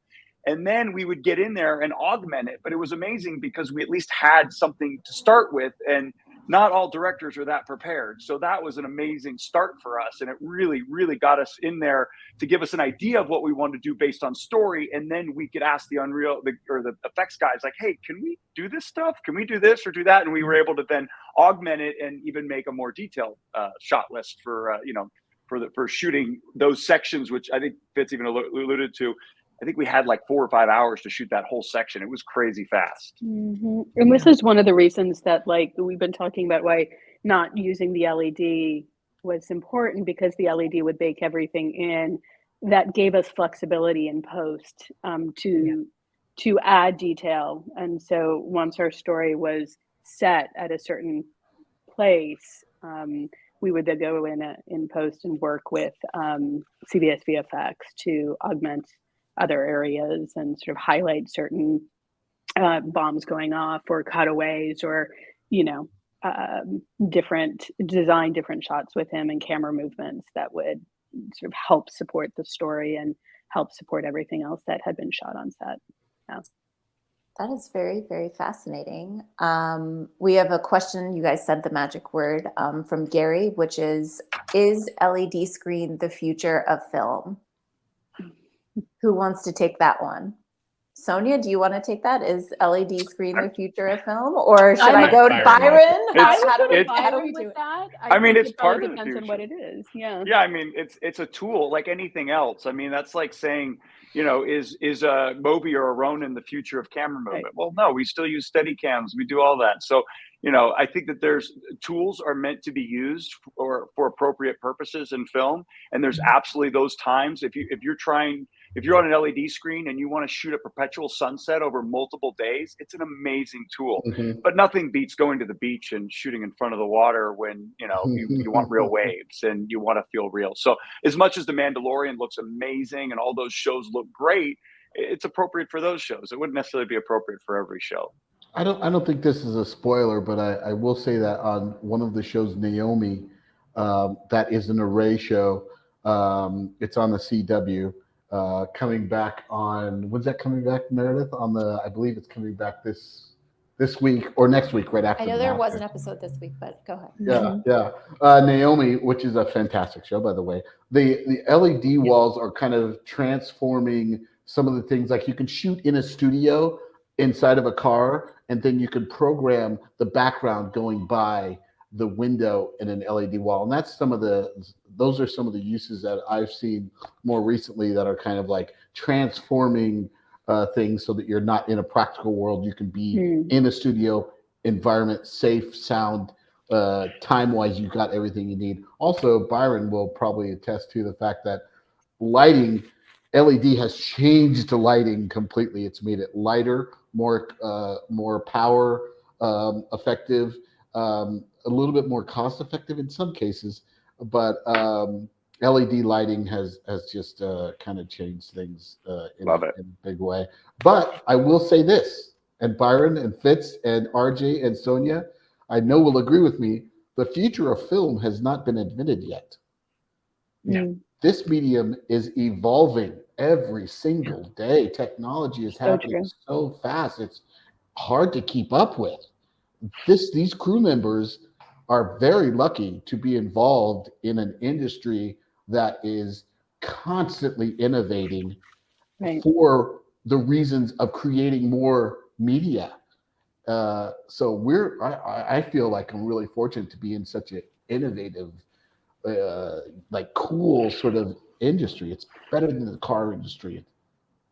And then we would get in there and augment it. But it was amazing because we at least had something to start with, and not all directors are that prepared. So that was an amazing start for us. And it really, really got us in there to give us an idea of what we wanted to do based on story. And then we could ask the the effects guys, like, hey, can we do this stuff? Can we do this or do that? And we were able to then augment it and even make a more detailed shot list for, you know, for shooting those sections, which I think FITZ even alluded to. I think we had like 4 or 5 hours to shoot that whole section. It was crazy fast. And this is one of the reasons that, like, we've been talking about why not using the LED was important, because the LED would bake everything in. That gave us flexibility in post to add detail. And so once our story was set at a certain place, we would then go in post and work with CBS VFX to augment other areas and sort of highlight certain bombs going off or cutaways, or, you know, different shots with him and camera movements that would sort of help support the story and help support everything else that had been shot on set. Yeah. That is very, very fascinating. We have a question. You guys said the magic word from Gary, which is LED screen the future of film? Who wants to take that one? Sonia, do you want to take that? Is LED screen the future of film, or should I go to Byron? How do we do that? I mean, it's part of the depends future. on what it is. Yeah. Yeah, I mean, it's a tool like anything else. I mean, that's like saying, you know, is a Moby or a Ronin the future of camera movement? Right. Well, no, we still use steady cams. We do all that. So, you know, I think that there's tools are meant to be used for appropriate purposes in film, and there's absolutely those times if you're trying If you're on an LED screen and you want to shoot a perpetual sunset over multiple days, it's an amazing tool. But nothing beats going to the beach and shooting in front of the water when, you know, you want real waves and you want to feel real. So as much as The Mandalorian looks amazing and all those shows look great, it's appropriate for those shows. It wouldn't necessarily be appropriate for every show. I don't think this is a spoiler, but I will say that on one of the shows, Naomi, that is an Array show. It's on the CW. Coming back on, when's that coming back, Meredith? I believe it's coming back this week or next week, right after. I know there was an episode this week, but go ahead. Yeah. Naomi, which is a fantastic show, by the way. The LED walls are kind of transforming some of the things. Like you can shoot in a studio inside of a car, and then you can program the background going by the window in an LED wall. And that's those are some of the uses that I've seen more recently that are kind of like transforming things so that you're not in a practical world. You can be in a studio environment, safe, sound, time-wise, you've got everything you need. Also, Byron will probably attest to the fact that lighting, LED has changed the lighting completely. It's made it lighter, more power effective, a little bit more cost effective in some cases, but LED lighting has just kind of changed things in a big way. But I will say this, and Byron and Fitz and RJ and Sonia, I know will agree with me, the future of film has not been invented yet. No. This medium is evolving every single day. Technology is happening so fast, it's hard to keep up with. These crew members are very lucky to be involved in an industry that is constantly innovating for the reasons of creating more media. So I feel like I'm really fortunate to be in such an innovative, like cool sort of industry. It's better than the car industry. It's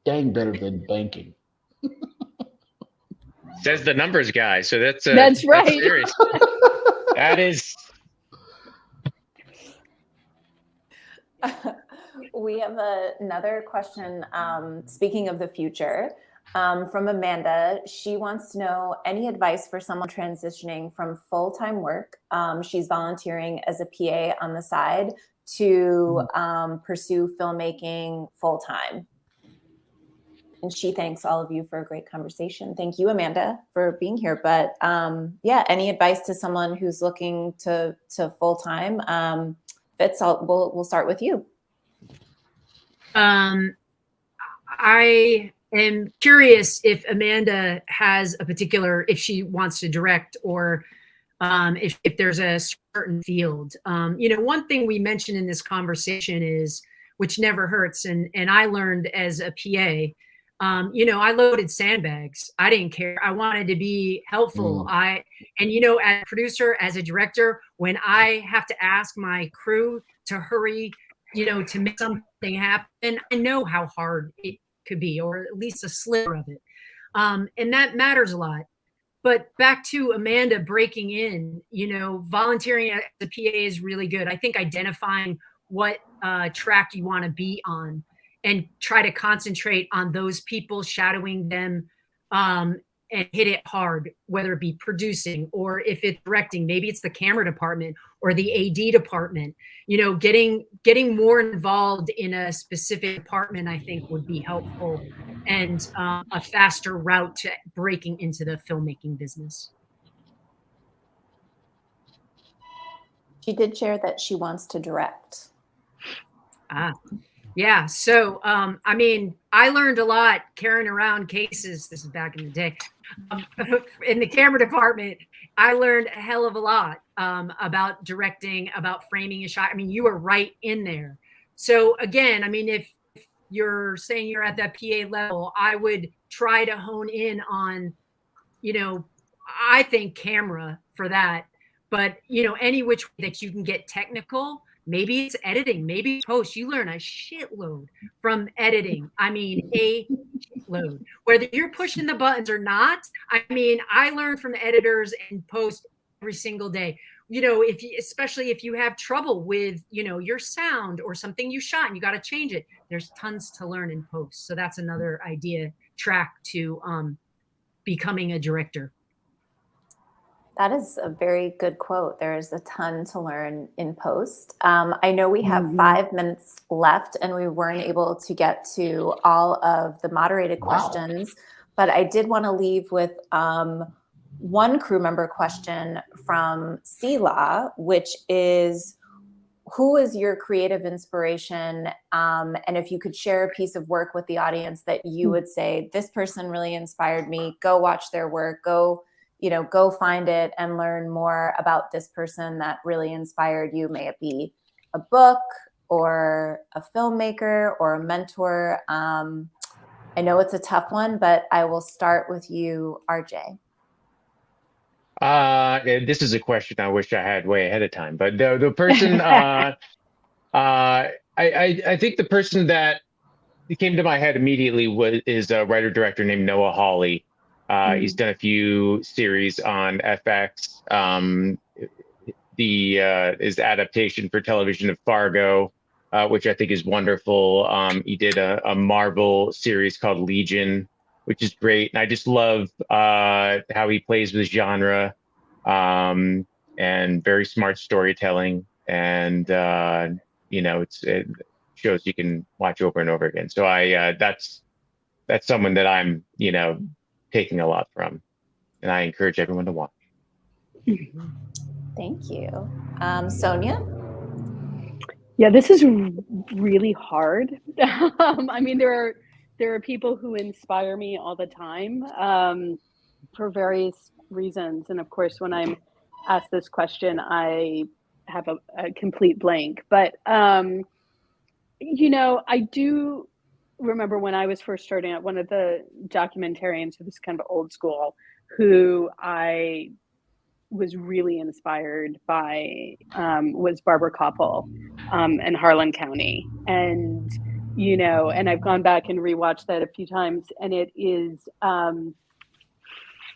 dang better than banking. Says the numbers guy. So that's right. That's serious. That is. We have another question. Speaking of the future, from Amanda. She wants to know any advice for someone transitioning from full-time work. She's volunteering as a PA on the side to pursue filmmaking full-time. And she thanks all of you for a great conversation. Thank you, Amanda, for being here. But yeah, any advice to someone who's looking to full-time? Fitz, we'll start with you. I am curious if Amanda has a particular, if she wants to direct or if there's a certain field. You know, one thing we mentioned in this conversation is, which never hurts, and I learned as a PA, you know, I loaded sandbags. I didn't care. I wanted to be helpful. And you know, as a producer, as a director, when I have to ask my crew to hurry, you know, to make something happen, I know how hard it could be, or at least a sliver of it. And that matters a lot. But back to Amanda breaking in, you know, volunteering as a PA is really good. I think identifying what track you want to be on and try to concentrate on those people, shadowing them, and hit it hard, whether it be producing or if it's directing, maybe it's the camera department or the AD department. You know, getting more involved in a specific department, I think, would be helpful and a faster route to breaking into the filmmaking business. She did share that she wants to direct. Yeah. So, I mean, I learned a lot carrying around cases. This is back in the day. In the camera department, I learned a hell of a lot about directing, about framing a shot. I mean, you were right in there. So again, I mean, if you're saying you're at that PA level, I would try to hone in on, you know, I think camera for that, but you know, any which way that you can get technical. Maybe it's editing, maybe it's post. You learn a shitload from editing. I mean, a shitload. Whether you're pushing the buttons or not, I mean, I learn from editors and post every single day. you know, especially if you have trouble with, you know, your sound or something you shot and you got to change it, there's tons to learn in post. So that's another idea track to becoming a director. That is a very good quote. There's a ton to learn in post. I know we have 5 minutes left and we weren't able to get to all of the moderated questions, but I did want to leave with one crew member question from Sela, which is, who is your creative inspiration? And if you could share a piece of work with the audience that you would say, this person really inspired me, go watch their work, go find it and learn more about this person that really inspired you. May it be a book or a filmmaker or a mentor. I know it's a tough one, but I will start with you, RJ. This is a question I wish I had way ahead of time, but the person, I think the person that came to my head immediately is a writer-director named Noah Hawley. He's done a few series on FX. His adaptation for television of Fargo, which I think is wonderful. He did a Marvel series called Legion, which is great. And I just love how he plays with genre and very smart storytelling. And, you know, it shows you can watch over and over again. So that's someone that I'm, you know, taking a lot from, and I encourage everyone to watch. Thank you. Sonia? Yeah, this is really hard. I mean, there are people who inspire me all the time for various reasons. And of course, when I'm asked this question, I have a complete blank. But, you know, I do remember when I was first starting out, one of the documentarians who was kind of old school, who I was really inspired by was Barbara Koppel in Harlan County. And, you know, and I've gone back and rewatched that a few times, and it is,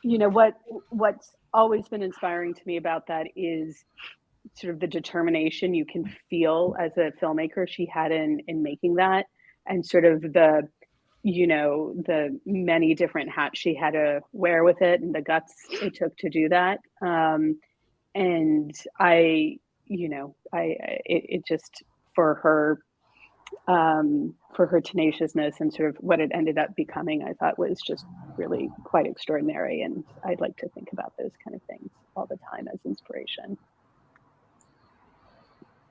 you know, what's always been inspiring to me about that is sort of the determination you can feel as a filmmaker she had in making that, and sort of the, you know, the many different hats she had to wear with it and the guts it took to do that. And I, you know, it just, for her tenaciousness and sort of what it ended up becoming, I thought was just really quite extraordinary. And I'd like to think about those kind of things all the time as inspiration.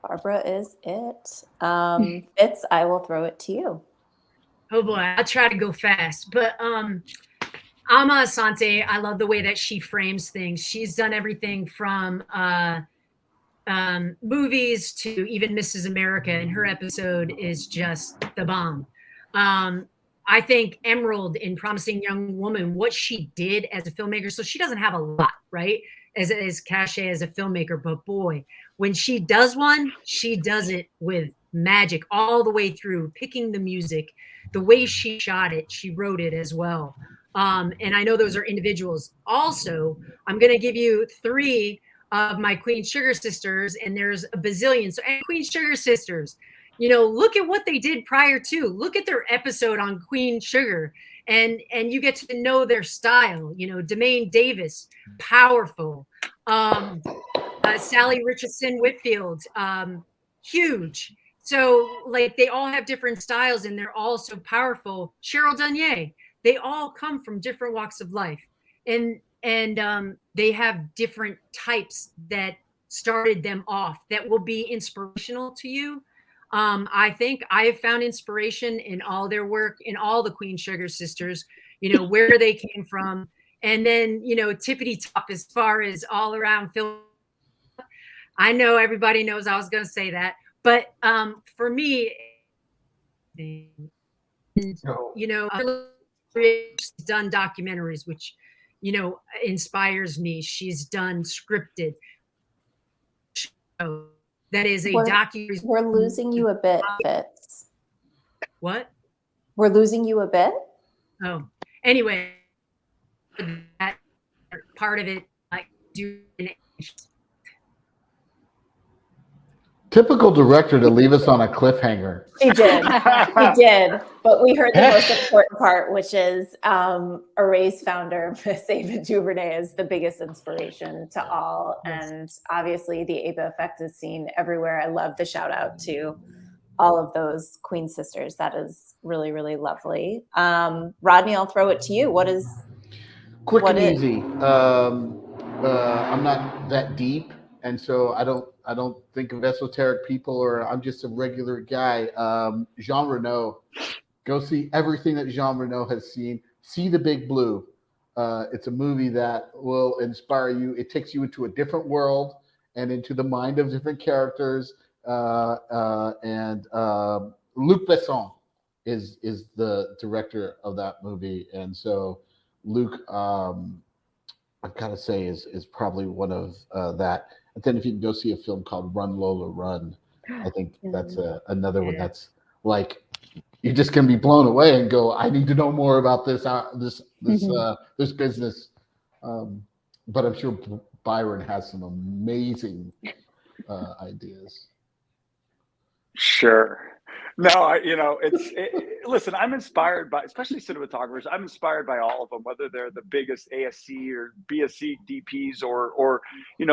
Barbara is it. Fitz, I will throw it to you. Oh boy, I'll try to go fast. But Ama Asante, I love the way that she frames things. She's done everything from movies to even Mrs. America, and her episode is just the bomb. I think Emerald in Promising Young Woman, what she did as a filmmaker, so she doesn't have a lot, right, as cachet as a filmmaker, but boy, when she does one, she does it with magic all the way through, picking the music, the way she shot it, she wrote it as well. And I know those are individuals. Also, I'm going to give you 3 of my Queen Sugar sisters, and there's a bazillion. So, and Queen Sugar sisters, you know, look at what they did prior to. Look at their episode on Queen Sugar, and you get to know their style. You know, Demaine Davis, powerful. Sally Richardson Whitfield, huge. So, like, they all have different styles, and they're all so powerful. Cheryl Dunye, they all come from different walks of life, and they have different types that started them off that will be inspirational to you. I think I have found inspiration in all their work, in all the Queen Sugar sisters, you know, where they came from. And then, you know, tippity top as far as all around film. I know everybody knows I was going to say that, but for me, you know, she's done documentaries, which, you know, inspires me. She's done scripted show that is a documentary. We're losing you a bit, Fitz. What? We're losing you a bit? Oh, anyway, that part of it, I do. Typical director to leave us on a cliffhanger. He did. He did. But we heard the most important part, which is Array's founder, Miss Ava DuVernay, is the biggest inspiration to all. And obviously the Ava effect is seen everywhere. I love the shout out to all of those Queen sisters. That is really, really lovely. Rodney, I'll throw it to you. What is quick and easy? I'm not that deep, and so I don't think of esoteric people, or I'm just a regular guy. Jean Reno, go see everything that Jean Reno has seen. See The Big Blue. It's a movie that will inspire you. It takes you into a different world and into the mind of different characters. And Luc Besson is the director of that movie, and so Luc, I've got to say, is probably one of that. And then if you can go see a film called Run Lola Run, I think that's another one that's like you're just gonna be blown away and go, I need to know more about this this business. But I'm sure BYRON has some amazing ideas. Sure. No, listen, I'm inspired by, especially cinematographers, I'm inspired by all of them, whether they're the biggest ASC or BSC DPs or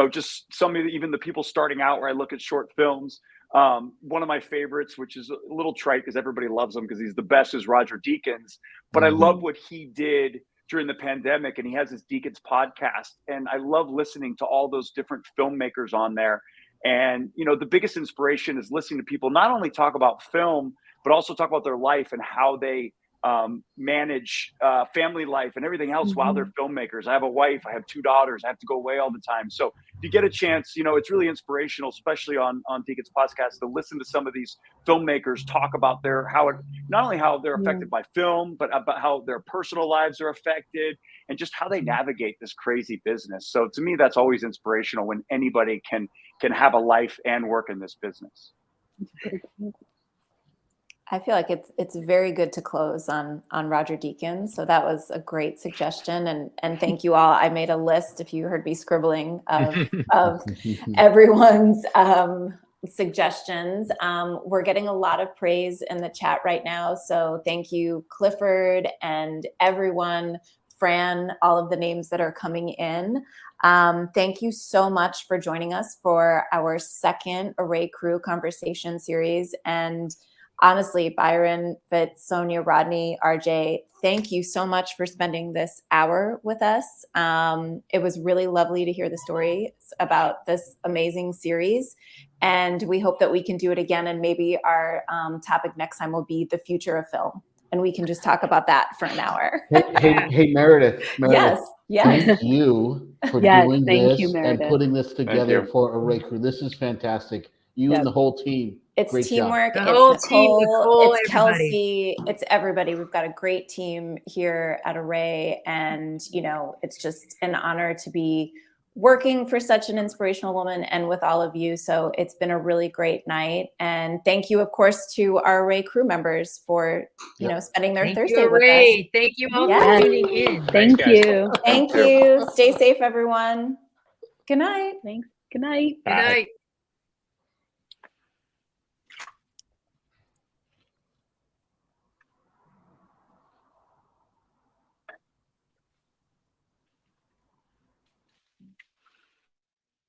just some of even the people starting out where I look at short films. One of my favorites, which is a little trite because everybody loves him because he's the best, is Roger Deakins. But I love what he did during the pandemic, and he has his Deakins podcast. And I love listening to all those different filmmakers on there. And, the biggest inspiration is listening to people not only talk about film, but also talk about their life and how they manage family life and everything else while they're filmmakers. I have a wife, I have 2 daughters, I have to go away all the time. So if you get a chance, it's really inspirational, especially on Deacon's podcast, to listen to some of these filmmakers talk about not only how they're affected by film, but about how their personal lives are affected and just how they navigate this crazy business. So to me, that's always inspirational when anybody can have a life and work in this business. I feel like it's very good to close on Roger Deakins. So that was a great suggestion, and thank you all. I made a list, if you heard me scribbling, of everyone's suggestions. We're getting a lot of praise in the chat right now, so thank you, Clifford and everyone, Fran, all of the names that are coming in. Thank you so much for joining us for our second Array Crew Conversation series. And honestly, BYRON, FITZ, Sonia, Rodney, RJ, thank you so much for spending this hour with us. It was really lovely to hear the stories about this amazing series. And we hope that we can do it again. And maybe our topic next time will be the future of film. And we can just talk about that for an hour. Hey, Meredith. Yes. Thank you for doing this and putting this together for Array Crew. This is fantastic. You and the whole team. It's great teamwork. Job. It's Nicole, it's Kelsey. It's everybody. We've got a great team here at Array, and it's just an honor to be working for such an inspirational woman and with all of you. So it's been a really great night, and thank you, of course, to our Array crew members for spending their Thursday with us. Thank you all for tuning in. Thank you. Thank you. Stay safe, everyone. Good night. Thanks. Good night. Good night.